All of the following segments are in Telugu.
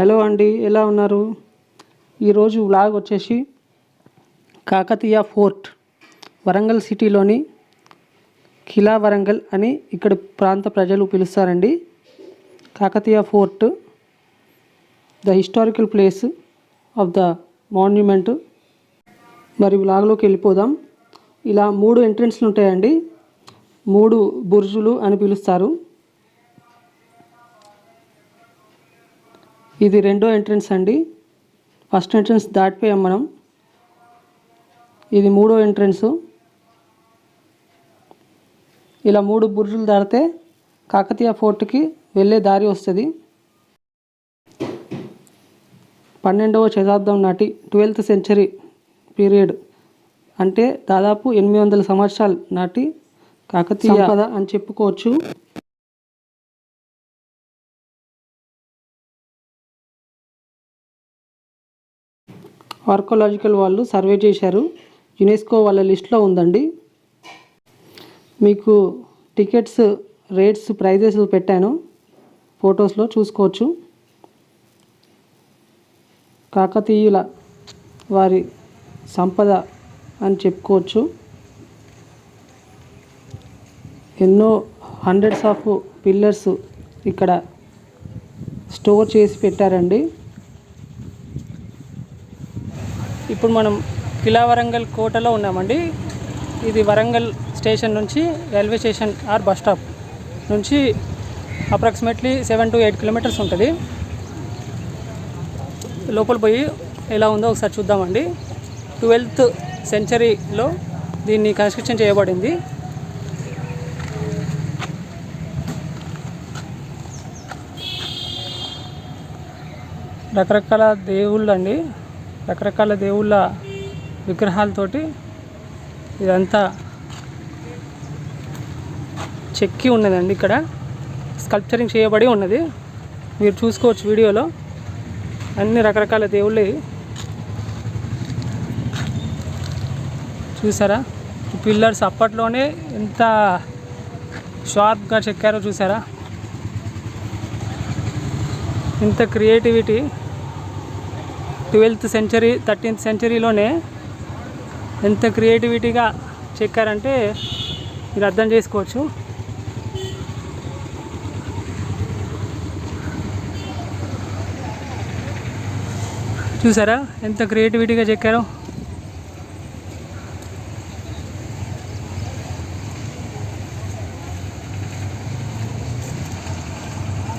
హలో అండి, ఎలా ఉన్నారు? ఈరోజు వ్లాగ్ వచ్చేసి కాకతీయ ఫోర్ట్ వరంగల్ సిటీలోని ఖిలా వరంగల్ అని ఇక్కడ ప్రాంత ప్రజలు పిలుస్తారండి. Kakatiya fort the historical place of the monument. మరి వ్లాగ్లోకి వెళ్ళిపోదాం. ఇలా 3 ఎంట్రన్స్లు ఉంటాయండి. 3 బుర్జులు అని పిలుస్తారు. ఇది రెండో ఎంట్రన్స్ అండి. ఫస్ట్ ఎంట్రన్స్ దాటిపోయాం మనం. ఇది 3వ ఎంట్రన్స్. ఇలా 3 బుర్జులు దాటితే కాకతీయ ఫోర్ట్కి వెళ్ళే దారి వస్తుంది. 12వ శతాబ్దం నాటి 12th సెంచరీ పీరియడ్ అంటే దాదాపు 800 సంవత్సరాల నాటి కాకతీయ సంపద అని చెప్పుకోవచ్చు. ఆర్కియాలజికల్ వాళ్ళు సర్వే చేశారు. యునెస్కో వాళ్ళ లిస్ట్లో ఉందండి. మీకు టికెట్స్ రేట్స్ ప్రైజెస్ పెట్టాను, ఫొటోస్లో చూసుకోవచ్చు. కాకతీయుల వారి సంపద అని చెప్పుకోవచ్చు. ఎన్నో హండ్రెడ్స్ ఆఫ్ పిల్లర్స్ ఇక్కడ స్టోర్ చేసి పెట్టారండి. ఇప్పుడు మనం ఖిలా వరంగల్ కోటలో ఉన్నామండి. ఇది వరంగల్ స్టేషన్ నుంచి railway station or bus stop నుంచి అప్రాక్సిమేట్లీ 7 to 8 కిలోమీటర్స్ ఉంటుంది. లోపల పోయి ఎలా ఉందో ఒకసారి చూద్దామండి. 12th సెంచరీలో దీన్ని కన్స్ట్రక్షన్ చేయబడింది. రకరకాల దేవుళ్ళు అండి, రకరకాల దేవుళ్ళ విగ్రహాలతోటి ఇదంతా చెక్కి ఉన్నదండి. ఇక్కడ స్కల్ప్చరింగ్ చేయబడి ఉన్నది. మీరు చూసుకోవచ్చు వీడియోలో. అన్ని రకరకాల దేవుళ్ళు చూసారా? పిల్లర్స్ అప్పట్లోనే ఎంత షార్ప్గా చెక్కారో చూసారా? ఇంత క్రియేటివిటీ 12th సెంచరీ 13th సెంచరీలోనే ఎంత క్రియేటివిటీగా చెక్కారంటే మీరు అర్థం చేసుకోవచ్చు. చూసారా ఎంత క్రియేటివిటీగా చెక్కారో?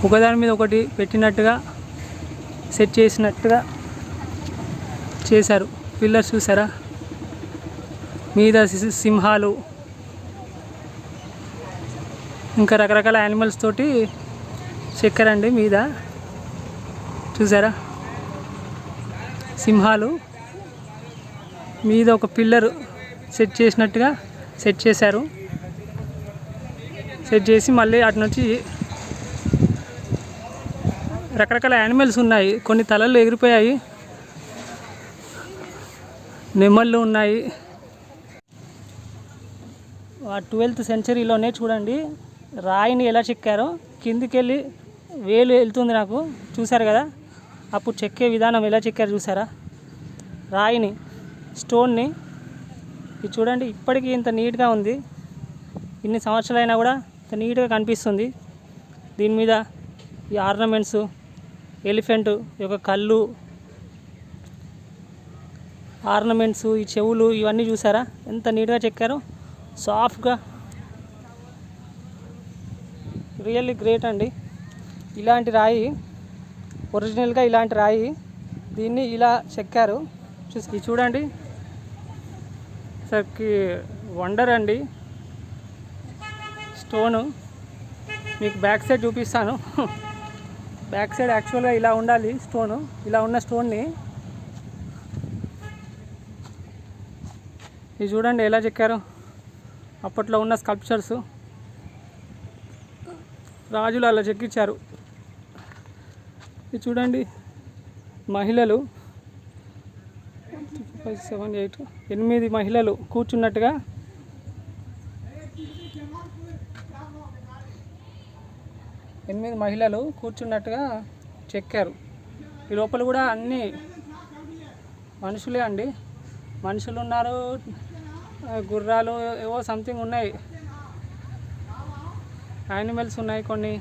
ఒకదాని మీద ఒకటి పెట్టినట్టుగా సెట్ చేసినట్టుగా చేశారు. పిల్లర్స్ చూసారా? మీద సింహాలు ఇంకా రకరకాల యానిమల్స్ తోటి చెక్కారండి. మీద చూసారా? సింహాలు మీద ఒక పిల్లర్ సెట్ చేసినట్టుగా సెట్ చేశారు. సెట్ చేసి మళ్ళీ అటు నుంచి రకరకాల యానిమల్స్ ఉన్నాయి. కొన్ని తలలు ఎగిరిపోయాయి, నెమళ్ళు ఉన్నాయి. 12th సెంచరీలోనే చూడండి రాయిని ఎలా చెక్కారో. కిందికి వెళ్ళి వేలు వెళ్తుంది నాకు, చూసారు కదా? అప్పుడు చెక్కే విధానం ఎలా చెక్కారు చూసారా? రాయిని, స్టోన్ని. ఇది చూడండి, ఇప్పటికీ ఇంత నీట్గా ఉంది. ఇన్ని సంవత్సరాలైనా కూడా ఇంత నీట్గా కనిపిస్తుంది. దీని మీద ఈ ఆర్నమెంట్స్, ఎలిఫెంట్ యొక్క కళ్ళు, ఆర్నమెంట్స్, ఈ చెవులు, ఇవన్నీ చూసారా ఎంత నీట్గా చెక్కారో? సాఫ్ట్గా, రియల్లీ గ్రేట్ అండి. ఇలాంటి రాయి, ఒరిజినల్గా ఇలాంటి రాయి, దీన్ని ఇలా చెక్కారు. ఇది చూడండి, సరికి వండర్ అండి. స్టోను మీకు బ్యాక్ సైడ్ చూపిస్తాను. బ్యాక్ సైడ్ యాక్చువల్గా ఇలా ఉండాలి స్టోను. ఇలా ఉన్న స్టోన్ని ఇది చూడండి ఎలా చెక్కారో. అప్పట్లో ఉన్న స్కల్ప్చర్స్ రాజులు అలా చెక్కించారు. ఇది చూడండి, మహిళలు 5, 7, 8 మహిళలు కూర్చున్నట్టుగా 8 మహిళలు కూర్చున్నట్టుగా చెక్కారు. ఈ లోపల కూడా అన్నీ మనుషులే అండి, మనుషులు ఉన్నారు, గుర్రాలు ఏవో సంథింగ్ ఉన్నాయి, యానిమల్స్ ఉన్నాయి కొన్ని.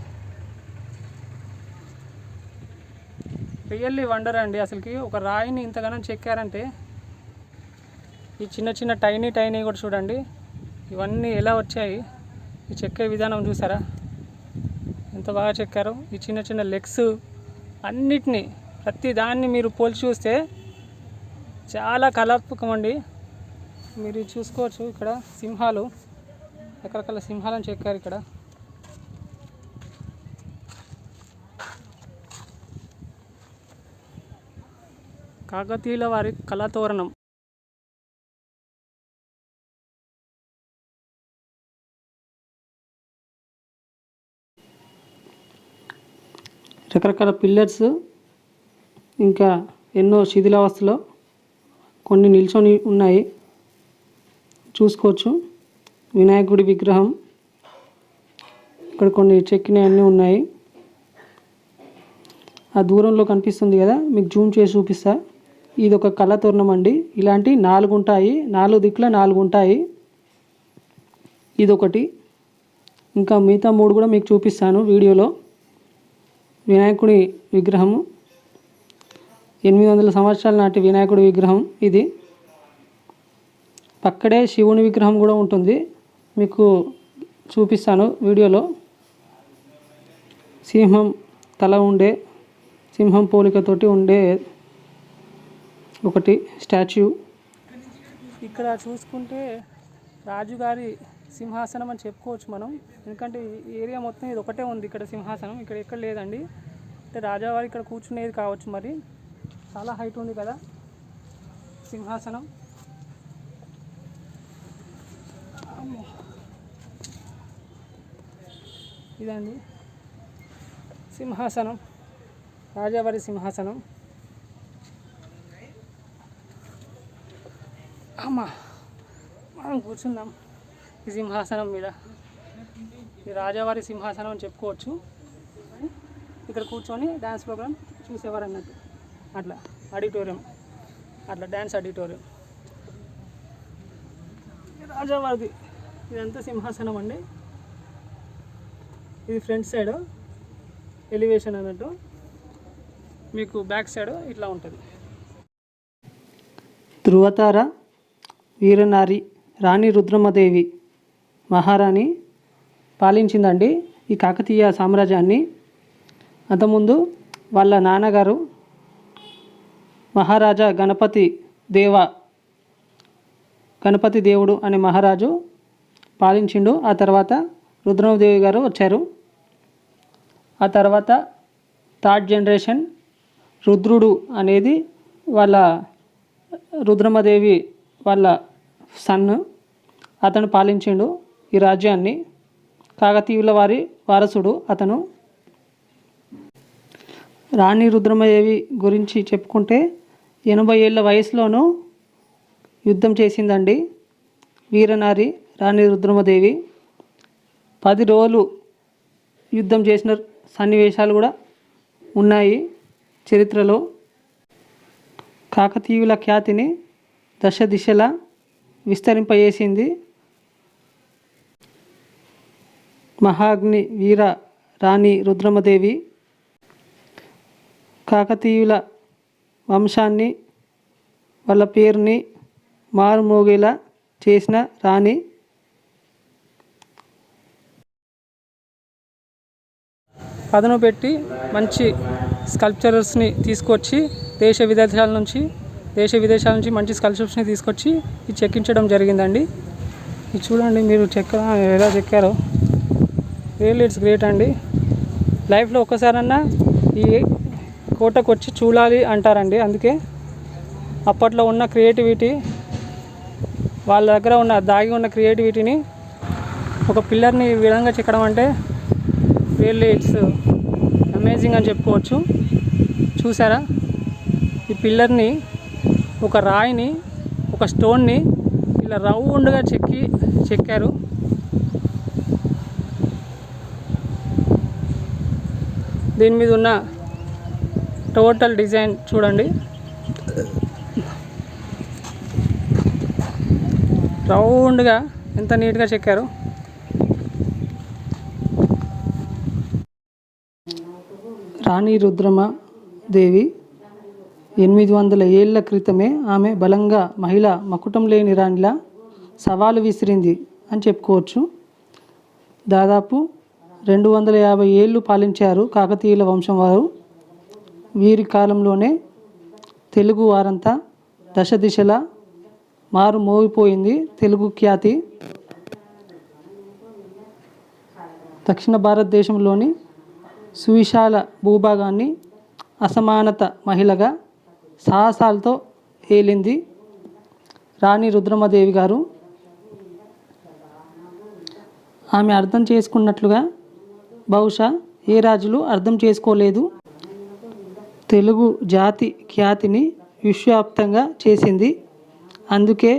రియల్లీ వండర్ అండి. అసలుకి ఒక రాయిని ఇంతగానం చెక్కారంటే, ఈ చిన్న చిన్న టైనీ కూడా చూడండి, ఇవన్నీ ఎలా వచ్చాయి, ఈ చెక్కే విధానం చూసారా ఎంత బాగా చెక్కారో. ఈ చిన్న చిన్న లెగ్స్ అన్నిటినీ, ప్రతి దాన్ని మీరు పోల్చి చూస్తే చాలా కళాత్మకం అండి. మీరు చూసుకోవచ్చు, ఇక్కడ సింహాలు, రకరకాల సింహాలను చెక్కారు ఇక్కడ. కాకతీయుల వారి కళాతోరణం. రకరకాల పిల్లర్స్, ఇంకా ఎన్నో శిథిలావస్థలో కొన్ని నిల్చొని ఉన్నాయి చూసుకోవచ్చు. వినాయకుడి విగ్రహం, ఇక్కడ కొన్ని చెక్కినవన్నీ ఉన్నాయి. ఆ దూరంలో కనిపిస్తుంది కదా, మీకు జూమ్ చేసి చూపిస్తా. ఇది ఒక కళాతోరణం అండి. ఇలాంటి 4 ఉంటాయి, 4 దిక్కుల 4 ఉంటాయి. ఇదొకటి, ఇంకా మిగతా 3 కూడా మీకు చూపిస్తాను వీడియోలో. వినాయకుడి విగ్రహము, 800 సంవత్సరాల నాటి వినాయకుడి విగ్రహం ఇది. పక్కడే శివుని విగ్రహం కూడా ఉంటుంది, మీకు చూపిస్తాను వీడియోలో. సింహం తల ఉండే, సింహం పోలికతోటి ఉండే ఒకటి స్టాచ్యూ. ఇక్కడ చూసుకుంటే రాజుగారి సింహాసనం అని చెప్పుకోవచ్చు మనం, ఎందుకంటే ఈ ఏరియా మొత్తం ఇది ఒకటే ఉంది ఇక్కడ సింహాసనం, ఇక్కడ ఎక్కడ లేదండి. అంటే రాజావారు ఇక్కడ కూర్చునేది కావచ్చు, మరి చాలా హైట్ ఉంది కదా సింహాసనం. ఇదండి సింహాసనం, రాజావారి సింహాసనం. అమ్మా, మనం కూర్చుందాం ఈ సింహాసనం మీద. ఈ రాజావారి సింహాసనం అని చెప్పుకోవచ్చు. ఇక్కడ కూర్చొని డ్యాన్స్ ప్రోగ్రామ్ చూసేవారు అన్నట్టు, అట్లా ఆడిటోరియం, అట్లా డ్యాన్స్ ఆడిటోరియం రాజావారిది. ఇదంతా సింహాసనం అండి. ఇది ఫ్రంట్ సైడ్ ఎలివేషన్ అన్నట్టు, మీకు బ్యాక్ సైడ్ ఇట్లా ఉంటుంది. ధృవతార వీరనారి రాణి రుద్రమదేవి మహారాణి పాలించిందండి ఈ కాకతీయ సామ్రాజ్యాన్ని. అంతకుముందు వాళ్ళ నాన్నగారు మహారాజా గణపతి దేవుడు అనే మహారాజు పాలించిండు. ఆ తర్వాత రుద్రమదేవి గారు వచ్చారు. ఆ తర్వాత 3rd జనరేషన్ రుద్రుడు అనేది వాళ్ళ రుద్రమదేవి వాళ్ళ సన్, అతను పాలించిండు ఈ రాజ్యాన్ని. కాకతీయుల వారి వారసుడు అతను. రాణి రుద్రమదేవి గురించి చెప్పుకుంటే 80 ఏళ్ళ వయసులోనూ యుద్ధం చేసిందండి వీరనారి రాణి రుద్రమదేవి. 10 రోజులు యుద్ధం చేసిన సన్నివేశాలు కూడా ఉన్నాయి చరిత్రలో. కాకతీయుల ఖ్యాతిని దశ దిశలా విస్తరింపజేసింది మహాగ్ని వీర రాణి రుద్రమదేవి. కాకతీయుల వంశాన్ని, వాళ్ళ పేరుని మారుమోగేలా చేసిన రాణి. పదును పెట్టి మంచి స్కల్ప్చర్స్ని తీసుకొచ్చి దేశ విదేశాల నుంచి మంచి స్కల్ప్చర్స్ని తీసుకొచ్చి ఇది చెక్కించడం జరిగిందండి. ఇది చూడండి, మీరు ఎలా చెక్కారో, రియల్లీ ఇట్స్ గ్రేట్ అండి. లైఫ్లో ఒక్కసారన్నా ఈ కోటకు వచ్చి చూడాలి అంటారండి. అందుకే అప్పట్లో ఉన్న క్రియేటివిటీ, వాళ్ళ దగ్గర ఉన్న దాగి ఉన్న క్రియేటివిటీని ఒక పిల్లర్ని ఈ విధంగా చెక్కడం అంటే రియల్లీ ఇట్స్ అమేజింగ్ అని చెప్పుకోవచ్చు. చూసారా, ఈ పిల్లర్ని, ఒక రాయిని, ఒక స్టోన్ని ఇలా రౌండ్గా చెక్కారు. దీని మీద ఉన్న టోటల్ డిజైన్ చూడండి, రౌండ్గా ఎంత నీట్గా చెక్కారు. రాణి రుద్రమ దేవి 800 ఏళ్ల క్రితమే ఆమె బలంగా మహిళ మకుటం లేని రాణిలా సవాలు విసిరింది అని చెప్పుకోవచ్చు. దాదాపు 250 ఏళ్ళు పాలించారు కాకతీయుల వంశం వారు. వీరి కాలంలోనే తెలుగు వారంతా దశ దిశలా మారు మోగిపోయింది తెలుగు ఖ్యాతి. దక్షిణ భారతదేశంలోని సువిశాల భూభాగాన్ని అసమానత మహిళగా సాహసాలతో ఏలింది రాణి రుద్రమదేవి గారు. ఆమె అర్థం చేసుకున్నట్లుగా బహుశా ఏ రాజులు అర్థం చేసుకోలేదు. తెలుగు జాతి ఖ్యాతిని విశ్వవ్యాప్తంగా చేసింది. అందుకే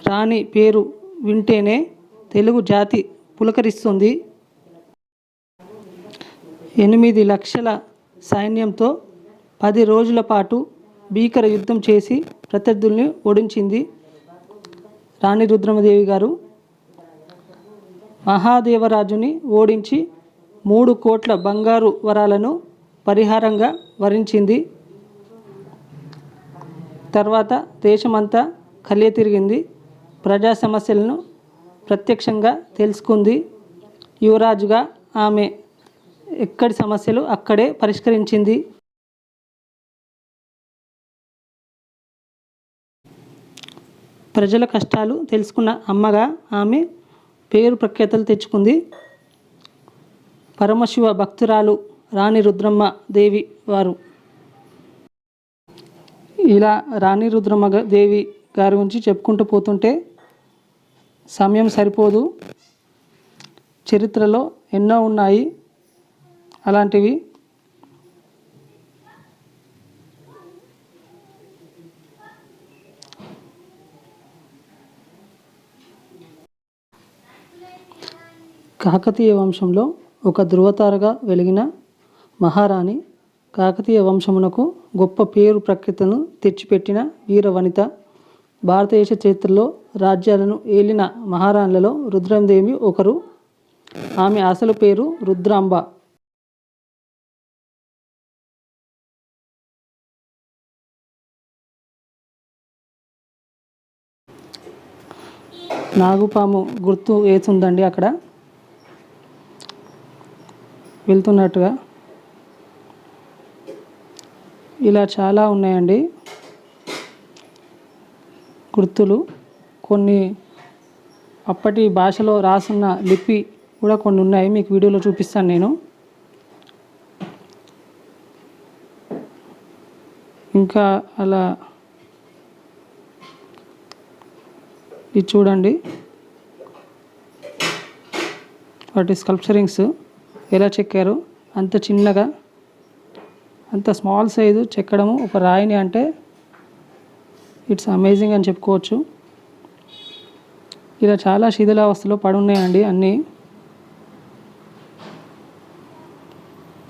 రాణి పేరు వింటేనే తెలుగు జాతి పులకరిస్తుంది. 8 లక్షల సైన్యంతో 10 రోజుల పాటు భీకర యుద్ధం చేసి ప్రత్యర్థుల్ని ఓడించింది రాణి రుద్రమదేవి గారు. మహాదేవరాజుని ఓడించి 3 కోట్ల బంగారు వరాలను పరిహారంగా వరించింది. తర్వాత దేశమంతా కలియ తిరిగింది. ప్రజా సమస్యలను ప్రత్యక్షంగా తెలుసుకుంది. యువరాజుగా ఆమె ఎక్కడి సమస్యలు అక్కడే పరిష్కరించింది. ప్రజల కష్టాలు తెలుసుకున్న అమ్మగా ఆమె పేరు ప్రఖ్యాతలు తెచ్చుకుంది. పరమశివ భక్తురాలు రాణి రుద్రమ్మ దేవి వారు. ఇలా రాణి రుద్రమ్మ దేవి గారి గురించి చెప్పుకుంటూ పోతుంటే సమయం సరిపోదు. చరిత్రలో ఎన్నో ఉన్నాయి అలాంటివి. కాకతీయ వంశంలో ఒక ధృవతారగా వెలిగిన మహారాణి, కాకతీయ వంశమునకు గొప్ప పేరు ప్రఖ్యాతను తెచ్చిపెట్టిన వీర వనిత. భారతదేశ చరిత్రలో రాజ్యాలను ఏలిన మహారాణులలో రుద్రమదేవి ఒకరు. ఆమె అసలు పేరు రుద్రాంబ. నాగుపాము గుర్తు వేస్తుందండి అక్కడ వెళ్తున్నట్టుగా. ఇలా చాలా ఉన్నాయండి గుర్తులు. కొన్ని అప్పటి భాషలో రాసున్న లిపి కూడా కొన్ని ఉన్నాయి, మీకు వీడియోలో చూపిస్తాను నేను. ఇంకా అలా ఇది చూడండి, వాటి స్కల్ప్చరింగ్స్ ఎలా చెక్కారు. అంత చిన్నగా, అంత స్మాల్ సైజు చెక్కడము ఒక రాయిని అంటే ఇట్స్ అమేజింగ్ అని చెప్పుకోవచ్చు. ఇలా చాలా శిథిలావస్థలో పడున్నాయండి అన్నీ.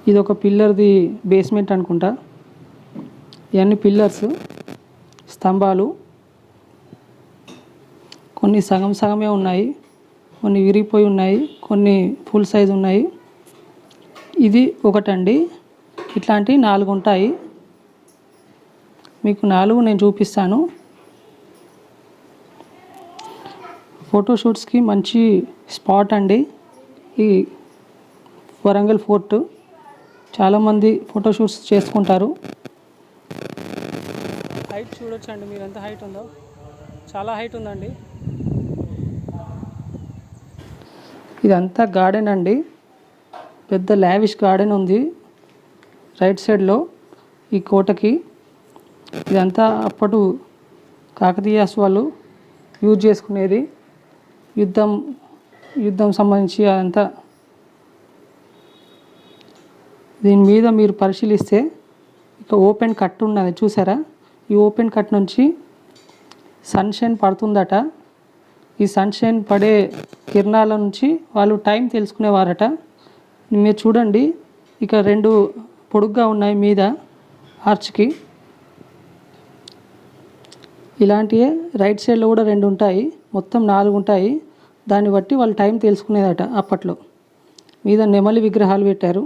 ఇది ఒక పిల్లర్ది బేస్మెంట్ అనుకుంటా. ఇవన్నీ పిల్లర్స్, స్తంభాలు. కొన్ని సగం సగమే ఉన్నాయి, కొన్ని విరిగిపోయి ఉన్నాయి, కొన్ని ఫుల్ సైజ్ ఉన్నాయి. ఇది ఒకటండి. ఇట్లాంటి 4 ఉంటాయి. మీకు 4 నేను చూపిస్తాను. ఫోటోషూట్స్కి మంచి స్పాట్ అండి ఈ వరంగల్ ఫోర్ట్. చాలామంది ఫోటోషూట్స్ చేసుకుంటారు. హైట్ చూడొచ్చండి మీరు, ఎంత హైట్ ఉందో. చాలా హైట్ ఉందండి. ఇదంతా గార్డెన్ అండి, పెద్ద లావిష్ గార్డెన్ ఉంది రైట్ సైడ్లో ఈ కోటకి. ఇదంతా అప్పటి కాకతీయాస్ వాళ్ళు యూజ్ చేసుకునేది యుద్ధం సంబంధించి అదంతా. దీని మీద మీరు పరిశీలిస్తే ఇక ఓపెన్ కట్ ఉన్నది చూసారా. ఈ ఓపెన్ కట్ నుంచి సన్షైన్ పడుతుందట. ఈ సన్షైన్ పడే కిరణాల నుంచి వాళ్ళు టైం తెలుసుకునేవారట. మీరు చూడండి, ఇక 2 పొడుగ్గా ఉన్నాయి మీద ఆర్చ్కి. ఇలాంటివే రైట్ సైడ్లో కూడా 2 ఉంటాయి, మొత్తం 4 ఉంటాయి. దాన్ని బట్టి వాళ్ళు టైం తెలుసుకునేదట అప్పట్లో. మీద నెమలి విగ్రహాలు పెట్టారు,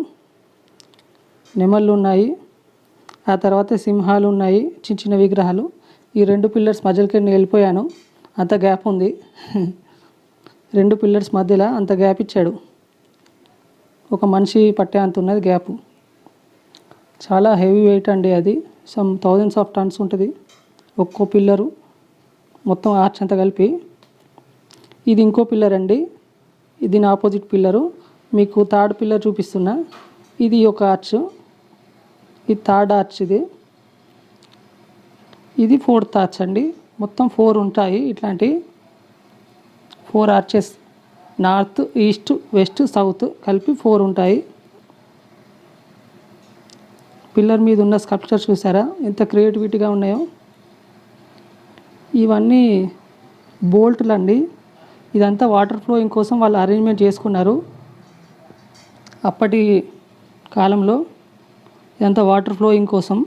నెమళ్ళు ఉన్నాయి. ఆ తర్వాత సింహాలు ఉన్నాయి, చిన్న చిన్న విగ్రహాలు. ఈ 2 పిల్లర్స్ మధ్యలోకి నేను వెళ్ళిపోయాను, అంత గ్యాప్ ఉంది. 2 పిల్లర్స్ మధ్యలో అంత గ్యాప్ ఇచ్చాడు, ఒక మనిషి పట్టే అంత ఉన్నది గ్యాపు. చాలా హెవీ వెయిట్ అండి అది, సమ్ థౌజండ్స్ ఆఫ్ టన్స్ ఉంటుంది ఒక్కో పిల్లరు, మొత్తం ఆర్చ్ అంతా కలిపి. ఇది ఇంకో పిల్లర్ అండి, దీని ఆపోజిట్ పిల్లరు. మీకు థర్డ్ పిల్లర్ చూపిస్తున్నా. ఇది ఒక ఆర్చ్, ఇది థర్డ్ ఆర్చ్, ఇది ఫోర్త్ ఆర్చ్ అండి. మొత్తం 4 ఉంటాయి ఇట్లాంటి 4 arches, north, east, west, south కలిపి 4 ఉంటాయి. పిల్లర్ మీద ఉన్న స్కల్ప్చర్ చూసారా ఎంత క్రియేటివిటీగా ఉన్నాయో. ఇవన్నీ బోల్ట్లు అండి. ఇదంతా వాటర్ ఫ్లోయింగ్ కోసం వాళ్ళు అరేంజ్మెంట్ చేసుకున్నారు అప్పటి కాలంలో. ఇదంతా వాటర్ ఫ్లోయింగ్ కోసం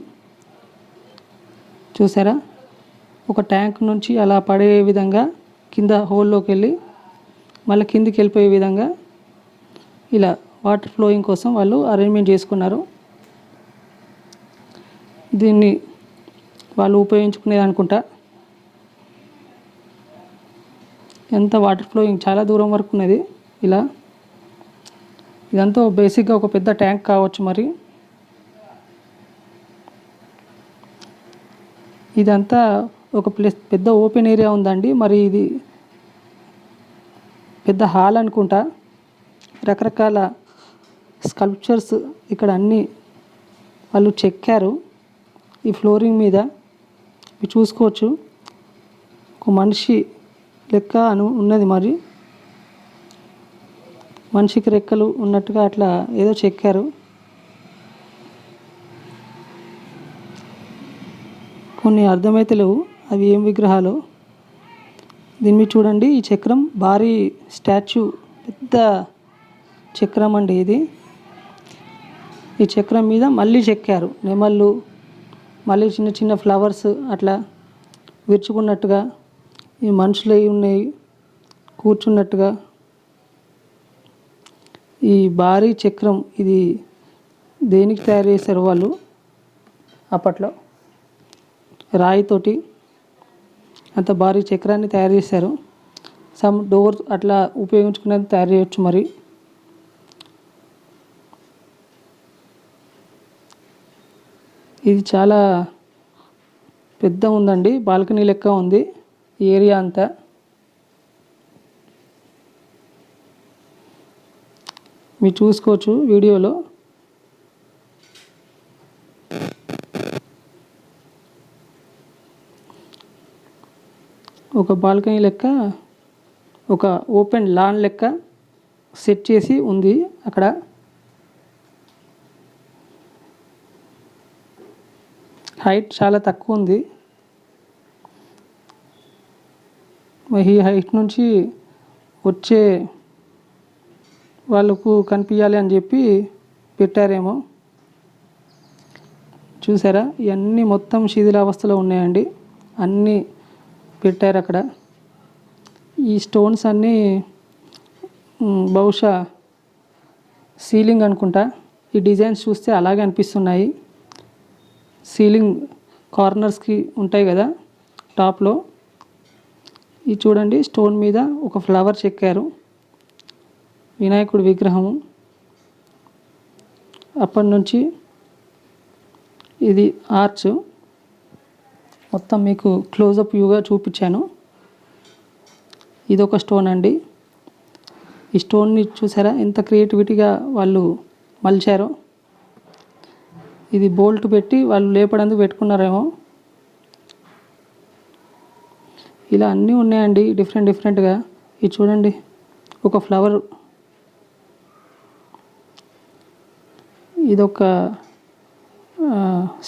చూసారా. ఒక ట్యాంక్ నుంచి అలా పడే విధంగా కింద హోల్లోకి వెళ్ళి మళ్ళీ కిందికి వెళ్ళిపోయే విధంగా ఇలా వాటర్ ఫ్లోయింగ్ కోసం వాళ్ళు అరేంజ్మెంట్ చేసుకున్నారు. దీన్ని వాళ్ళు ఉపయోగించుకునేది అనుకుంటా. ఎంత వాటర్ ఫ్లోయింగ్, చాలా దూరం వరకు ఉన్నది ఇలా. ఇదంతా బేసిక్గా ఒక పెద్ద ట్యాంక్ కావచ్చు మరి. ఇదంతా ఒక ప్లేస్, పెద్ద ఓపెన్ ఏరియా ఉందండి. మరి ఇది పెద్ద హాల్ అనుకుంటా. రకరకాల స్కల్ప్చర్స్ ఇక్కడ అన్నీ వాళ్ళు చెక్కారు ఈ ఫ్లోరింగ్ మీద. ఇవి చూసుకోవచ్చు, ఒక మనిషి లెక్క ఉన్నది మరి. మనిషికి రెక్కలు ఉన్నట్టుగా అట్లా ఏదో చెక్కారు. కొన్ని అర్థమైతే లేవు అవి ఏం విగ్రహాలు. దీని మీద చూడండి, ఈ చక్రం భారీ స్టాచ్యూ, పెద్ద చక్రం అండి ఇది. ఈ చక్రం మీద మళ్ళీ చెక్కారు నెమళ్ళు, మళ్ళీ చిన్న చిన్న ఫ్లవర్స్ అట్లా విరుచుకున్నట్టుగా. ఈ మనుషులు అవి ఉన్నాయి కూర్చున్నట్టుగా. ఈ భారీ చక్రం ఇది దేనికి తయారు చేశారు వాళ్ళు అప్పట్లో? రాయితోటి అంత భారీ చక్రాన్ని తయారు చేశారు. సమ్ డోర్ అట్లా ఉపయోగించుకునేది తయారు చేయొచ్చు మరి. ఇది చాలా పెద్ద ఉందండి, బాల్కనీ లెక్క ఉంది ఈ ఏరియా అంతా. మీరు చూసుకోవచ్చు వీడియోలో. ఒక బాల్కనీ లెక్క, ఒక ఓపెన్ లాన్ లెక్క సెట్ చేసి ఉంది అక్కడ. హైట్ చాలా తక్కువ ఉంది. ఈ హైట్ నుంచి వచ్చే వాళ్ళకు కనిపించాలి అని చెప్పి పెట్టారేమో. చూసారా, ఇవన్నీ మొత్తం శిథిలావస్థలో ఉన్నాయండి, అన్నీ పెట్టారు అక్కడ. ఈ స్టోన్స్ అన్నీ బహుశా సీలింగ్ అనుకుంటా. ఈ డిజైన్స్ చూస్తే అలాగే అనిపిస్తున్నాయి. సీలింగ్ కార్నర్స్కి ఉంటాయి కదా టాప్లో. ఇది చూడండి, స్టోన్ మీద ఒక ఫ్లవర్ చెక్కారు, వినాయకుడి విగ్రహము. అప్పటి నుంచి ఇది ఆర్చ్ మొత్తం మీకు క్లోజప్ వ్యూగా చూపించాను. ఇదొక స్టోన్ అండి. ఈ స్టోన్ని చూసారా ఎంత క్రియేటివిటీగా వాళ్ళు మలిచారో. ఇది బోల్ట్ పెట్టి వాళ్ళు లేపడానికి పెట్టుకున్నారేమో. ఇలా అన్నీ ఉన్నాయండి డిఫరెంట్ డిఫరెంట్గా. ఇది చూడండి, ఒక ఫ్లవర్, ఇదొక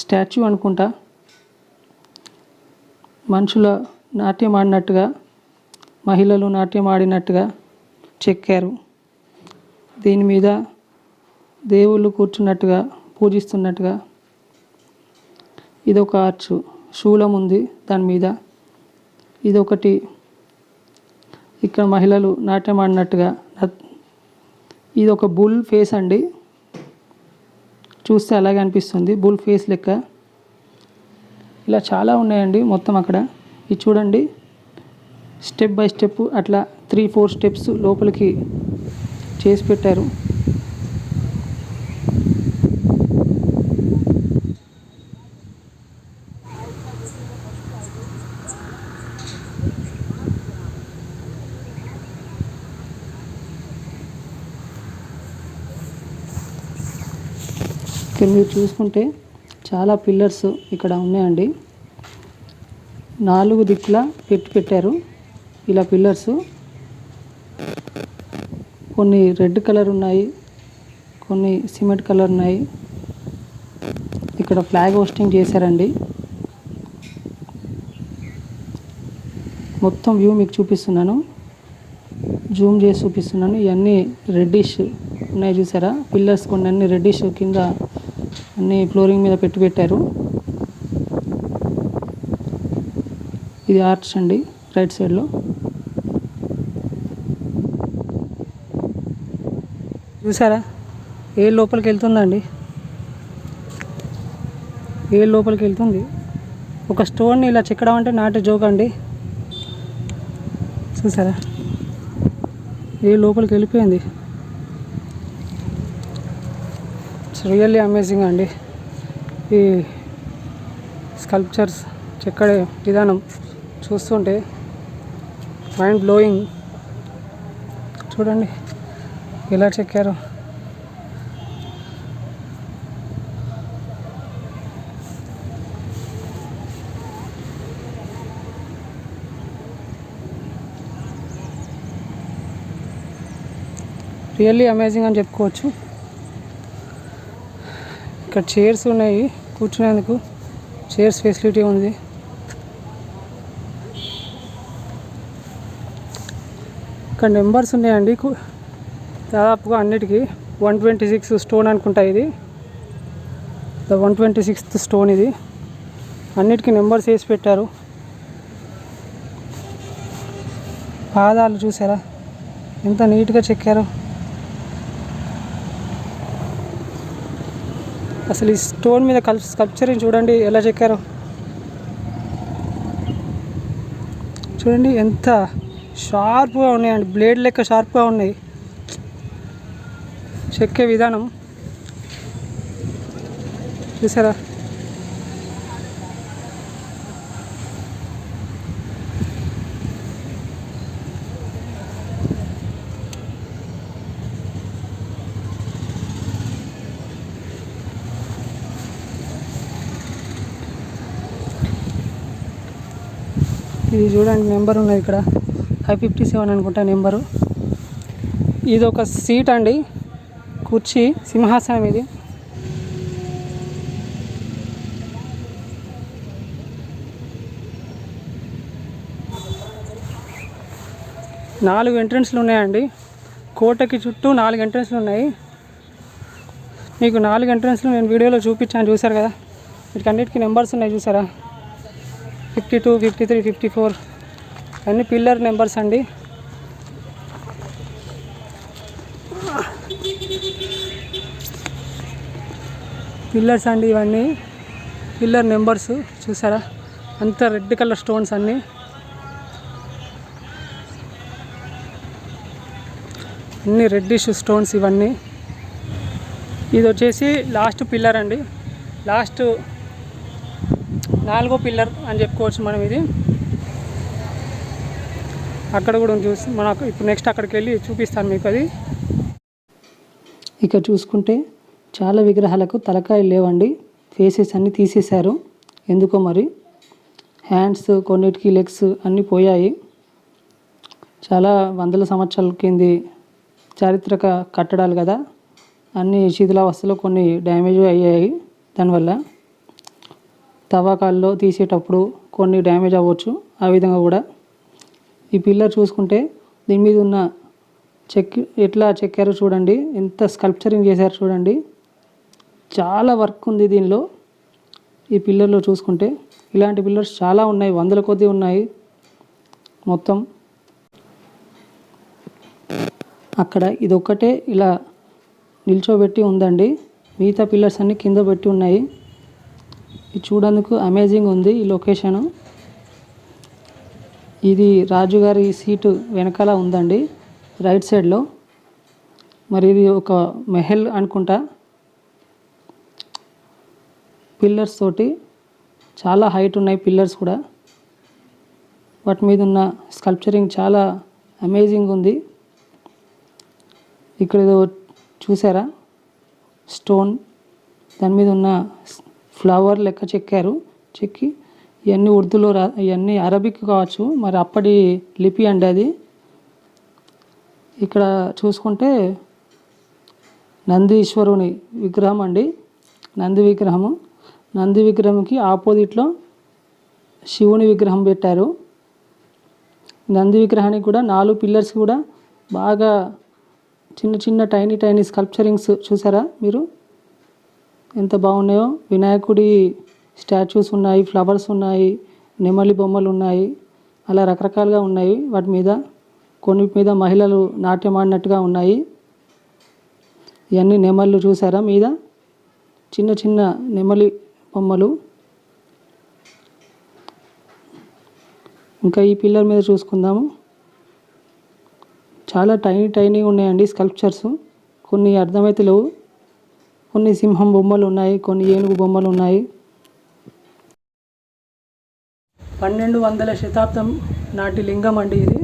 స్టాచ్యూ అనుకుంటా. మనుషుల నాట్యం ఆడినట్టుగా, మహిళలు నాట్యం ఆడినట్టుగా చెక్కారు. దీని మీద దేవుళ్ళు కూర్చున్నట్టుగా, పూజిస్తున్నట్టుగా. ఇదొక ఆర్చ్, శూలం ఉంది దాని మీద. ఇదొకటి ఇక్కడ మహిళలు నాట్యం ఆడినట్టుగా. ఇదొక బుల్ ఫేస్ అండి, చూస్తే అలాగే అనిపిస్తుంది, బుల్ ఫేస్ లెక్క. ఇలా చాలా ఉన్నాయండి మొత్తం అక్కడ. ఇది చూడండి, స్టెప్ బై స్టెప్ అట్లా 3-4 స్టెప్స్ లోపలికి చేసి పెట్టారు. ఇక్కడ మీరు చూసుకుంటే చాలా పిల్లర్స్ ఇక్కడ ఉన్నాయండి. 4 దిక్కులా పెట్టారు ఇలా పిల్లర్స్. కొన్ని రెడ్ కలర్ ఉన్నాయి, కొన్ని సిమెంట్ కలర్ ఉన్నాయి. ఇక్కడ ఫ్లాగ్ హోస్టింగ్ చేశారండి. మొత్తం వ్యూ మీకు చూపిస్తున్నాను, జూమ్ చేసి చూపిస్తున్నాను. ఇవన్నీ రెడ్డిష్ ఉన్నాయి చూసారా పిల్లర్స్, కొన్ని అన్ని రెడ్డిష్ కింద అన్ని ఫ్లోరింగ్ మీద పెట్టారు. ఇది ఆర్చ్ అండి రైట్ సైడ్లో. చూసారా ఏ లోపలికి వెళ్తుందండి, ఏ లోపలికి వెళ్తుంది. ఒక స్టోన్ని ఇలా చెక్కడం అంటే నాట్ జోక్ అండి. చూసారా ఏ లోపలికి వెళ్ళిపోయింది. ఇట్స్ రియల్లీ అమేజింగ్ అండి. ఈ స్కల్ప్చర్స్ చెక్కడే విధానం చూస్తుంటే మైండ్ బ్లోయింగ్. చూడండి ఎలా చెక్కారో. రియల్లీ అమేజింగ్ అని చెప్పుకోవచ్చు. ఇక్కడ చైర్స్ ఉన్నాయి కూర్చునేందుకు, చైర్స్ ఫెసిలిటీ ఉంది. ఇక్కడ నెంబర్స్ ఉన్నాయండి దాదాపుగా అన్నిటికీ. 126 స్టోన్ అనుకుంటా ఇది, 126th స్టోన్ ఇది. అన్నిటికీ నెంబర్స్ వేసి పెట్టారు. పాదాలు చూసారా ఎంత నీట్గా చెక్కారు. అసలు ఈ స్టోన్ మీద స్కల్ప్చర్ని చూడండి ఎలా చెక్కారో. చూడండి ఎంత షార్ప్గా ఉన్నాయండి, బ్లేడ్ లెక్క షార్ప్గా ఉన్నాయి చెక్కే విధానం. చూసారా ఇది చూడండి నెంబర్ ఉన్నది ఇక్కడ 557 అనుకుంటా నెంబరు. ఇది ఒక సీట్ అండి, కుర్చీ, సింహాసనం ఇది. నాలుగు ఎంట్రన్స్లు ఉన్నాయండి కోటకి చుట్టూ. 4 ఎంట్రన్స్లు ఉన్నాయి. మీకు 4 ఎంట్రన్స్లు నేను వీడియోలో చూపించాను చూసారు కదా. వీటికన్నిటికీ నెంబర్స్ ఉన్నాయి చూసారా, 52, 53, 54 అన్ని పిల్లర్ నెంబర్స్ అండి. పిల్లర్స్ అండి ఇవన్నీ, పిల్లర్ నెంబర్స్ చూసారా. అంత రెడ్ కలర్ స్టోన్స్ అన్నీ. అన్ని రెడ్డిష్ స్టోన్స్ ఇవన్నీ. ఇది వచ్చేసి లాస్ట్ పిల్లర్ అండి, లాస్ట్ 4వ పిల్లర్ అని చెప్పుకోవచ్చు మనం. ఇది అక్కడ కూడా చూసి మనకు ఇప్పుడు నెక్స్ట్ అక్కడికి వెళ్ళి చూపిస్తాను మీకు అది. ఇక చూసుకుంటే చాలా విగ్రహాలకు తలకాయలు లేవండి, ఫేసెస్ అన్నీ తీసేశారు ఎందుకో మరి. హ్యాండ్స్, కొన్నిటికి లెగ్స్ అన్నీ పోయాయి. చాలా వందల సంవత్సరాల కింది చారిత్రక కట్టడాలు కదా, అన్ని శిథిలావస్థలో కొన్ని డ్యామేజ్ అయ్యాయి. దానివల్ల తవ్వకాల్లో తీసేటప్పుడు కొన్ని డ్యామేజ్ అవ్వచ్చు. ఆ విధంగా కూడా ఈ పిల్లర్ చూసుకుంటే దీని మీద ఉన్న ఎట్లా చెక్కారో చూడండి, ఎంత స్కల్ప్చరింగ్ చేశారు చూడండి. చాలా వర్క్ ఉంది దీనిలో. ఈ పిల్లర్లో చూసుకుంటే ఇలాంటి పిల్లర్స్ చాలా ఉన్నాయి, వందల కొద్దీ ఉన్నాయి మొత్తం. అక్కడ ఇదొక్కటే ఇలా నిల్చోబెట్టి ఉందండి, మిగతా పిల్లర్స్ అన్నీ కింద పెట్టి ఉన్నాయి. ఇది చూడడానికి అమేజింగ్ ఉంది ఈ లొకేషను. ఇది రాజుగారి సీటు వెనకాల ఉందండి, రైట్ సైడ్లో. మరి ఇది ఒక మెహల్ అనుకుంటా. పిల్లర్స్ తోటి చాలా హైట్ ఉన్నాయి పిల్లర్స్ కూడా. వాటి మీద ఉన్న స్కల్ప్చరింగ్ చాలా అమేజింగ్ ఉంది. ఇక్కడ ఏదో చూసారా, స్టోన్, దాని మీద ఉన్న ఫ్లవర్ లెక్క చెక్కి ఇవన్నీ ఉర్దూలో ఇవన్నీ అరబిక్ కావచ్చు, మరి అప్పటి లిపి అండి అది. ఇక్కడ చూసుకుంటే నందీశ్వరుని విగ్రహం అండి, నంది విగ్రహము. నంది విగ్రహంకి ఆపోజిట్లో శివుని విగ్రహం పెట్టారు. నంది విగ్రహానికి కూడా 4 పిల్లర్స్ కూడా బాగా చిన్న చిన్న టైనీ స్కల్ప్చరింగ్స్ చూసారా మీరు, ఎంత బాగున్నాయో. వినాయకుడి స్టాచ్యూస్ ఉన్నాయి, ఫ్లవర్స్ ఉన్నాయి, నెమలి బొమ్మలు ఉన్నాయి, అలా రకరకాలుగా ఉన్నాయి. వాటి మీద కొన్ని మీద మహిళలు నాట్యం ఆడినట్టుగా ఉన్నాయి. ఇవన్నీ నెమళ్ళు చూసారా మీద, చిన్న చిన్న నెమలి బొమ్మలు. ఇంకా ఈ పిల్లర్ మీద చూసుకుందాము, చాలా టైనీ ఉన్నాయండి స్కల్ప్చర్స్. కొన్ని అర్థమైతే లేవు, కొన్ని సింహం బొమ్మలు ఉన్నాయి, కొన్ని ఏనుగు బొమ్మలు ఉన్నాయి. 1200వ శతాబ్దం నాటి లింగం అండి ఇది.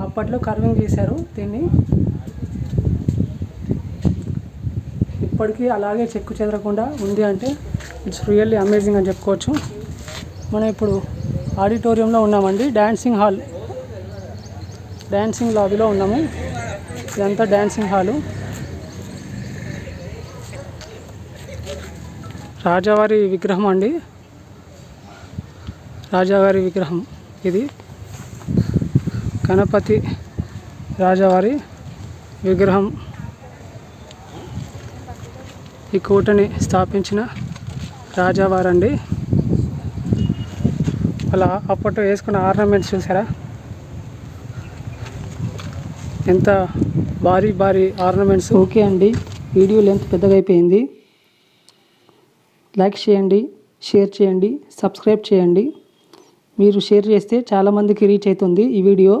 అప్పట్లో కర్వింగ్ చేశారు దీన్ని, ఇప్పటికీ అలాగే చెక్కు చెదరకుండా ఉంది అంటే ఇట్స్ రియల్లీ అమేజింగ్ అని చెప్పుకోవచ్చు. మనం ఇప్పుడు ఆడిటోరియంలో ఉన్నామండి, డ్యాన్సింగ్ లాబీలో ఉన్నాము. ఇదంతా డ్యాన్సింగ్ హాలు. రాజావారి విగ్రహం అండి, రాజావారి విగ్రహం ఇది. గణపతి రాజావారి విగ్రహం. ఈ కోటని స్థాపించిన రాజావారండి. అలా అప్పట్లో వేసుకున్న ఆర్నమెంట్స్ చూసారా, ఎంత భారీ ఆర్నమెంట్స్. ఓకే అండి, వీడియో లెంత్ పెద్దగా అయిపోయింది. లైక్ చేయండి, షేర్ చేయండి, సబ్స్క్రైబ్ చేయండి. మీరు షేర్ చేస్తే చాలామందికి రీచ్ అవుతుంది ఈ వీడియో.